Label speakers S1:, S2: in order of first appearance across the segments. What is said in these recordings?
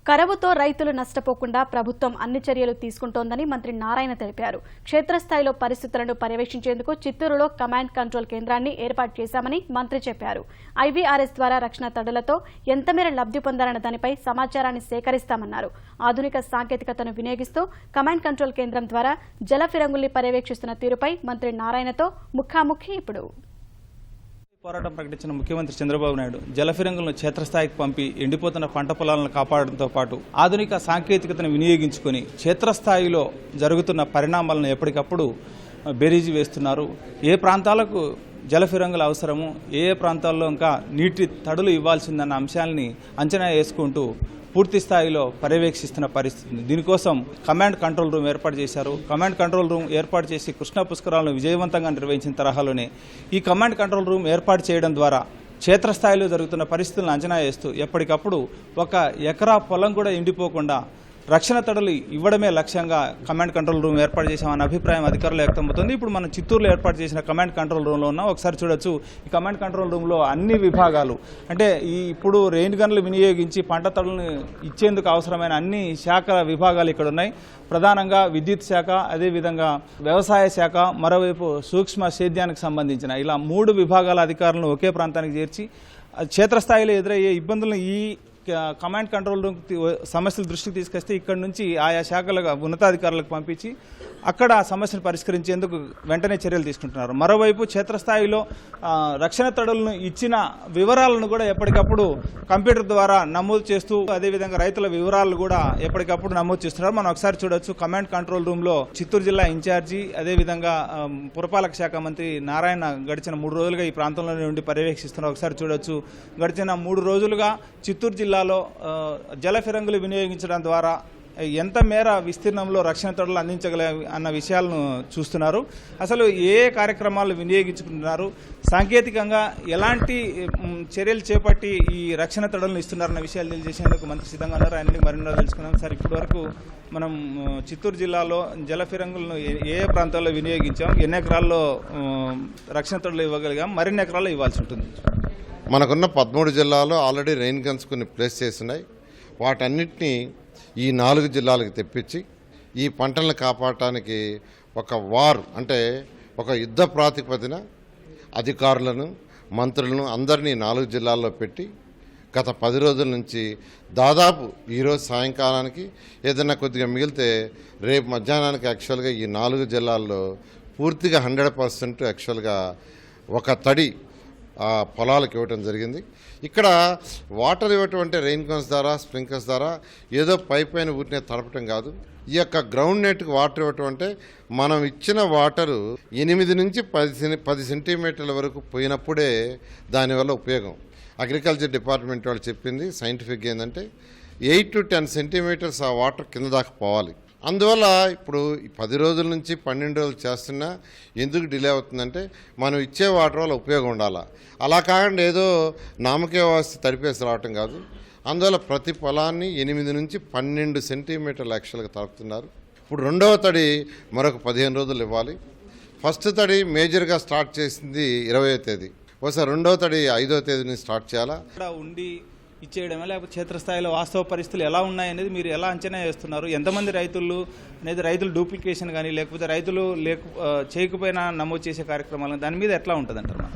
S1: కరవుతో రైతులు నష్టపోకుండా ప్రభుత్వం అన్ని చర్యలు తీసుకుంటోందని మంత్రి నారాయణ తెలిపారు. క్షేత్రస్థాయిలో పరిస్థితులను పర్యవేక్షించేందుకు చిత్తూరులో కమాండ్ కంట్రోల్ కేంద్రాన్ని ఏర్పాటు చేశామని మంత్రి చెప్పారు. ఐవీఆర్ఎస్ ద్వారా రక్షణ తడులతో ఎంతమేర లబ్ధి పొందాలన్న దానిపై సమాచారాన్ని సేకరిస్తామన్నారు. ఆధునిక సాంకేతికతను వినియోగిస్తూ కమాండ్ కంట్రోల్ కేంద్రం ద్వారా జల ఫిరంగుల్ని పర్యవేక్షిస్తున్న తీరుపై మంత్రి నారాయణతో ముఖాముఖి ఇప్పుడు.
S2: పోరాటం ప్రకటించిన ముఖ్యమంత్రి చంద్రబాబు నాయుడు జలఫిరంగులను క్షేత్రస్థాయికి పంపి ఎండిపోతున్న పంట పొలాలను కాపాడడంతో పాటు ఆధునిక సాంకేతికతను వినియోగించుకొని క్షేత్రస్థాయిలో జరుగుతున్న పరిణామాలను ఎప్పటికప్పుడు బేరీజు వేస్తున్నారు. ఏ ప్రాంతాలకు జలఫిరంగుల అవసరము, ఏ ప్రాంతాల్లో ఇంకా నీటి తడులు ఇవ్వాల్సిందన్న అంశాలని అంచనా వేసుకుంటూ పూర్తి స్థాయిలో పర్యవేక్షిస్తున్న పరిస్థితి. దీనికోసం కమాండ్ కంట్రోల్ రూమ్ ఏర్పాటు చేశారు. కమాండ్ కంట్రోల్ రూమ్ ఏర్పాటు చేసి కృష్ణా పుష్కరాలను విజయవంతంగా నిర్వహించిన తరహాలోనే ఈ కమాండ్ కంట్రోల్ రూమ్ ఏర్పాటు చేయడం ద్వారా క్షేత్రస్థాయిలో జరుగుతున్న పరిస్థితులను అంచనా వేస్తూ ఎప్పటికప్పుడు ఒక ఎకరా పొలం కూడా ఎండిపోకుండా రక్షణ తడులు ఇవ్వడమే లక్ష్యంగా కమాండ్ కంట్రోల్ రూమ్ ఏర్పాటు చేశామన్న అభిప్రాయం అధికారులు వ్యక్తమవుతుంది. ఇప్పుడు మనం చిత్తూరులో ఏర్పాటు చేసిన కమాండ్ కంట్రోల్ రూమ్లో ఉన్నాం. ఒకసారి చూడొచ్చు. ఈ కమాండ్ కంట్రోల్ రూమ్లో అన్ని విభాగాలు అంటే ఇప్పుడు రెయిన్ గన్లు వినియోగించి పంట తడులను ఇచ్చేందుకు అవసరమైన అన్ని శాఖల విభాగాలు ఇక్కడ ఉన్నాయి. ప్రధానంగా విద్యుత్ శాఖ, అదేవిధంగా వ్యవసాయ శాఖ, మరోవైపు సూక్ష్మ సేద్యానికి సంబంధించిన ఇలా 3 విభాగాల అధికారులను ఒకే ప్రాంతానికి చేర్చి క్షేత్రస్థాయిలో ఎదురయ్యే ఇబ్బందులను ఈ కమాండ్ కంట్రోల్ రూమ్ సమస్యల దృష్టికి తీసుకొస్తే ఇక్కడ నుంచి ఆయా శాఖల ఉన్నతాధికారులకు పంపించి అక్కడ ఆ సమస్యను పరిష్కరించేందుకు వెంటనే చర్యలు తీసుకుంటున్నారు. మరోవైపు క్షేత్రస్థాయిలో రక్షణ తడులను ఇచ్చిన వివరాలను కూడా ఎప్పటికప్పుడు కంప్యూటర్ ద్వారా నమోదు చేస్తూ అదేవిధంగా రైతుల వివరాలు కూడా ఎప్పటికప్పుడు నమోదు చేస్తున్నారు. మనం ఒకసారి చూడొచ్చు. కమాండ్ కంట్రోల్ రూమ్లో చిత్తూరు జిల్లా ఇన్ఛార్జి అదేవిధంగా పురపాలక శాఖ మంత్రి నారాయణ గడిచిన 3 రోజులుగా ఈ ప్రాంతంలోనే ఉండి పర్యవేక్షిస్తున్నారు. ఒకసారి చూడొచ్చు. గడిచిన 3 రోజులుగా చిత్తూరు జిల్లాలో జల ఫిరంగులు వినియోగించడం ద్వారా ఎంత మేర విస్తీర్ణంలో రక్షణ తడులు అందించగల అన్న విషయాలను చూస్తున్నారు. అసలు ఏ కార్యక్రమాలు వినియోగించుకుంటున్నారు, సాంకేతికంగా ఎలాంటి చర్యలు చేపట్టి ఈ రక్షణ తడులను ఇస్తున్నారన్న విషయాలు తెలియజేసేందుకు మంత్రి సిద్ధంగా ఉన్నారు. ఆయనని మరిన్నో తెలుసుకున్నాం. సార్, ఇప్పటి వరకు మనం చిత్తూరు జిల్లాలో జల ఫిరంగులను ఏ ప్రాంతాల్లో వినియోగించాం, ఎన్ని ఎకరాల్లో రక్షణ తడులు ఇవ్వగలిగాం, మరిన్ని ఎకరాల్లో ఇవ్వాల్సి ఉంటుంది?
S3: మనకున్న 13 జిల్లాల్లో ఆల్రెడీ రెయిన్ గన్స్ కొన్ని ప్లేస్ చేస్తున్నాయి. వాటన్నిటినీ ఈ 4 జిల్లాలకు తెప్పించి ఈ పంటలను కాపాడటానికి ఒక అంటే ఒక యుద్ధ ప్రాతిపదిన అధికారులను, మంత్రులను అందరినీ 4 జిల్లాల్లో పెట్టి గత 10 రోజుల నుంచి దాదాపు ఈరోజు సాయంకాలానికి ఏదైనా కొద్దిగా మిగిలితే రేపు మధ్యాహ్నానికి యాక్చువల్గా ఈ 4 జిల్లాల్లో పూర్తిగా 100% యాక్చువల్గా ఒక తడి పొలాలకు ఇవ్వటం జరిగింది. ఇక్కడ వాటర్ ఇవ్వటం అంటే రెయిన్ గన్స్ ద్వారా, స్ప్రింక్లర్స్ ద్వారా ఏదో పైన ఊరినే తడపటం కాదు. ఈ యొక్క గ్రౌండ్ నెట్కి వాటర్ ఇవ్వటం అంటే మనం ఇచ్చిన వాటరు 8 నుంచి 10 సెంటీమీటర్ల వరకు పోయినప్పుడే దానివల్ల ఉపయోగం. అగ్రికల్చర్ డిపార్ట్మెంట్ వాళ్ళు చెప్పింది సైంటిఫిక్ ఏంటంటే 8 to 10 సెంటీమీటర్స్ ఆ వాటర్ కింద దాకా పోవాలి. అందువల్ల ఇప్పుడు 10 రోజుల నుంచి 12 రోజులు చేస్తున్నా ఎందుకు డిలే అవుతుందంటే మనం ఇచ్చే వాటర్ వల్ల ఉపయోగం ఉండాలా. అలా కాకుండా ఏదో నామకే వాసి తడిపేసి రావటం కాదు. అందువల్ల ప్రతి పొలాన్ని 8 నుంచి 12 సెంటీమీటర్ల యాక్చువల్గా తడుపుతున్నారు. ఇప్పుడు రెండవ తడి మరొక 15 రోజులు ఇవ్వాలి. ఫస్ట్ తడి మేజర్గా స్టార్ట్ చేసింది 20వ తేదీ. ఒకసారి రెండవ తడి 5వ తేదీని స్టార్ట్ చేయాలా.
S2: ఉండి ఇచ్చేయడమే లేకపోతే క్షేత్రస్థాయిలో వాస్తవ పరిస్థితులు ఎలా ఉన్నాయనేది మీరు ఎలా అంచనా వేస్తున్నారు? ఎంతమంది రైతులు అనేది రైతులు డూప్లికేషన్ కానీ లేకపోతే రైతులు చేయకపోయినా నమోదు చేసే కార్యక్రమాలు దాని మీద ఎట్లా ఉంటుంది అంటారు?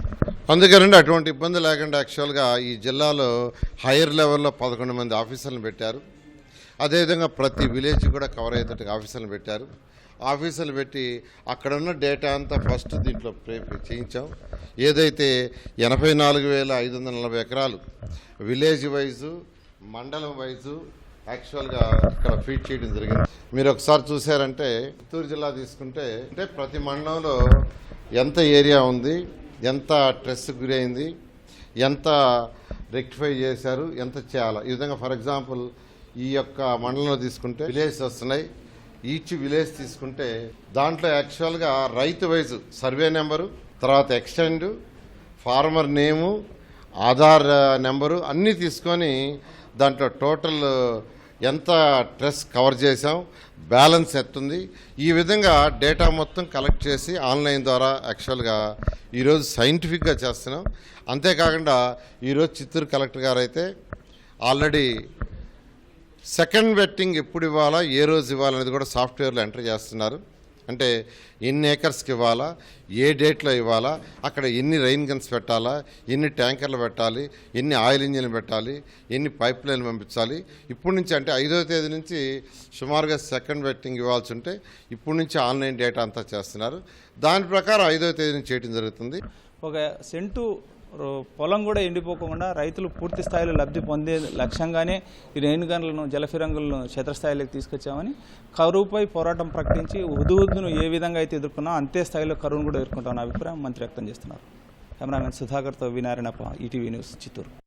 S3: అందుకనండి అటువంటి ఇబ్బంది లేకుండా యాక్చువల్గా ఈ జిల్లాలో హైయర్ లెవెల్లో 11 మంది ఆఫీసర్లను పెట్టారు. అదేవిధంగా ప్రతి విలేజ్ కూడా కవర్ అయ్యేటట్టు ఆఫీసర్లను పెట్టారు. ఆఫీసర్లు పెట్టి అక్కడున్న డేటా అంతా ఫస్ట్ దీంట్లో చేయించాం. ఏదైతే 84,540 ఎకరాలు విలేజ్ వైజు, మండలం వైజు యాక్చువల్గా ఇక్కడ ఫీడ్ చేయడం జరిగింది. మీరు ఒకసారి చూసారంటే చిత్తూరు జిల్లా తీసుకుంటే అంటే ప్రతి మండలంలో ఎంత ఏరియా ఉంది, ఎంత స్ట్రెస్కి గురి అయింది, ఎంత రెక్టిఫై చేశారు, ఎంత చేయాలి. ఈ విధంగా ఫర్ ఎగ్జాంపుల్ ఈ యొక్క మండలంలో తీసుకుంటే విలేజ్ వస్తున్నాయి. ఈచ్ విలేజ్ తీసుకుంటే దాంట్లో యాక్చువల్గా రైతు వైజు సర్వే నెంబరు, తర్వాత ఎక్స్టెండ్, ఫార్మర్ నేము, ఆధార్ నెంబరు అన్నీ తీసుకొని దాంట్లో టోటల్ ఎంత స్ట్రెస్ కవర్ చేసాం, బ్యాలెన్స్ ఎత్తుంది, ఈ విధంగా డేటా మొత్తం కలెక్ట్ చేసి ఆన్లైన్ ద్వారా యాక్చువల్గా ఈరోజు సైంటిఫిక్గా చేస్తున్నాం. అంతేకాకుండా ఈరోజు చిత్తూరు కలెక్టర్ గారు అయితే ఆల్రెడీ సెకండ్ వెట్టింగ్ ఎప్పుడు ఇవ్వాలా, ఏ రోజు ఇవ్వాలనేది కూడా సాఫ్ట్వేర్లో ఎంటర్ చేస్తున్నారు. అంటే ఎన్ని ఏకర్స్కి ఇవ్వాలా, ఏ డేట్లో ఇవ్వాలా, అక్కడ ఎన్ని రెయిన్ గన్స్ పెట్టాలా, ఎన్ని ట్యాంకర్లు పెట్టాలి, ఎన్ని ఆయిల్ ఇంజిన్లు పెట్టాలి, ఎన్ని పైప్ లైన్లు పంపించాలి. ఇప్పటి నుంచి అంటే 5వ తేదీ నుంచి సుమారుగా సెకండ్ వెట్టింగ్ ఇవ్వాల్సి ఉంటే ఇప్పటి నుంచి ఆన్లైన్ డేటా అంతా చేస్తున్నారు. దాని ప్రకారం 5వ తేదీ నుంచి చేయడం జరుగుతుంది.
S2: ఒక సెంటు పొలం కూడా ఎండిపోకుండా రైతులు పూర్తి స్థాయిలో లబ్ధి పొందే లక్ష్యంగానే ఈ రెయిన్ గన్లను జలఫిరంగులను క్షేత్రస్థాయిలోకి తీసుకొచ్చామని, కరువుపై పోరాటం ప్రకటించి హుదుహుద్దును ఏ విధంగా అయితే ఎదుర్కొన్నా అంతే స్థాయిలో కరువును కూడా ఎదుర్కొంటామన్న అభిప్రాయం మంత్రి వ్యక్తం చేస్తున్నారు. కెమెరామెన్ సుధాకర్తో వినారాయణప్ప, ఈటీవీ న్యూస్, చిత్తూరు.